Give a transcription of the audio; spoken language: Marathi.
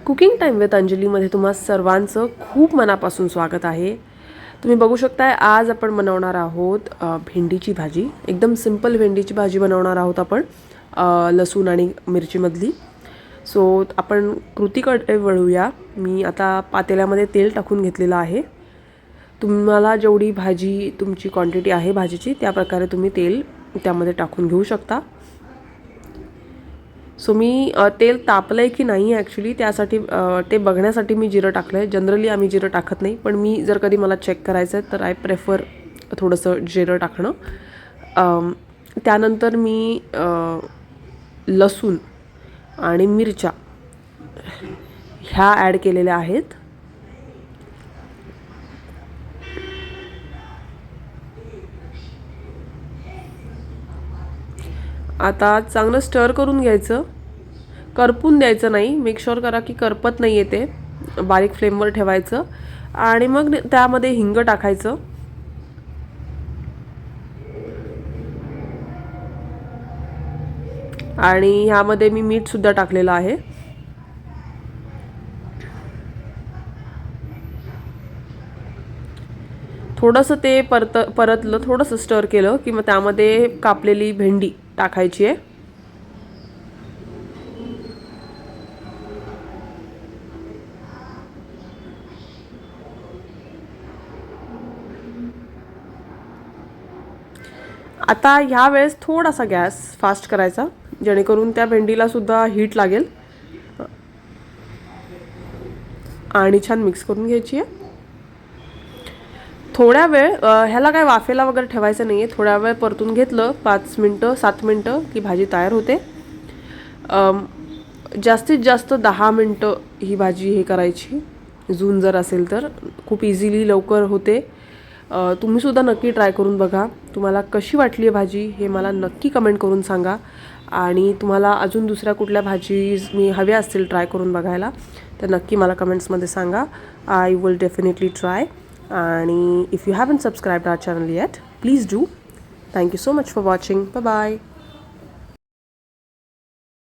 कुकिंग टाईम विथ अंजलीमध्ये तुम्हा सर्वांचं खूप मनापासून स्वागत आहे. तुम्ही बघू शकताय आज आपण बनवणार आहोत भेंडीची भाजी. एकदम सिंपल भेंडीची भाजी बनवणार आहोत आपण लसूण आणि मिरचीमधली. सो आपण कृतीकडे वळूया. मी आता पातेल्यामध्ये तेल टाकून घेतलेलं आहे. तुम्हाला जेवढी भाजी तुमची क्वांटिटी आहे भाजीची त्या प्रकारे तुम्ही तेल त्यामध्ये टाकून घेऊ शकता. सो मी तेल तापलं आहे की नाही ॲक्च्युली त्यासाठी ते बघण्यासाठी मी जिरं टाकलं आहे. जनरली आम्ही जिरं टाकत नाही, पण मी जर कधी मला चेक करायचं आहे तर आय प्रेफर थोडंसं जिरं टाकणं. त्यानंतर मी लसूण आणि मिरच्या ह्या ॲड केलेल्या आहेत. आता चांगलं स्टर करून घ्यायचं, करपून द्यायचं नाही. मेक शुअर करा की करपत नाही येते. बारीक फ्लेमवर ठेवायचं आणि मग त्यामध्ये हिंग टाकायचं. आणि ह्यामध्ये मी मीठसुद्धा टाकलेलं आहे. थोडंसं ते परतलं, थोडंसं स्टर केलं की मग त्यामध्ये कापलेली भेंडी टाकायची आहे. आता ह्या वेळेस थोडासा गॅस फास्ट करायचा जेणेकरून त्या भेंडीला सुद्धा हीट लागेल आणि छान मिक्स करून घ्यायची आहे. थोड्या वेळ ह्याला काय वाफेला वगैरे ठेवायचं नाही आहे. थोड्या वेळ परतून घेतलं 5 मिनटं 7 मिनटं की भाजी तयार होते. जास्तीत जास्त 10 मिनटं ही भाजी हे करायची. जून जर असेल तर खूप इझिली लवकर होते. तुम्हीसुद्धा नक्की ट्राय करून बघा. तुम्हाला कशी वाटली आहे भाजी हे मला नक्की कमेंट करून सांगा. आणि तुम्हाला अजून दुसऱ्या कुठल्या भाजीज मी हव्या असतील ट्राय करून बघायला तर नक्की मला कमेंट्समध्ये सांगा. I will definitely try. आणि if you haven't subscribed our channel yet please do. Thank you so much for watching. Bye bye.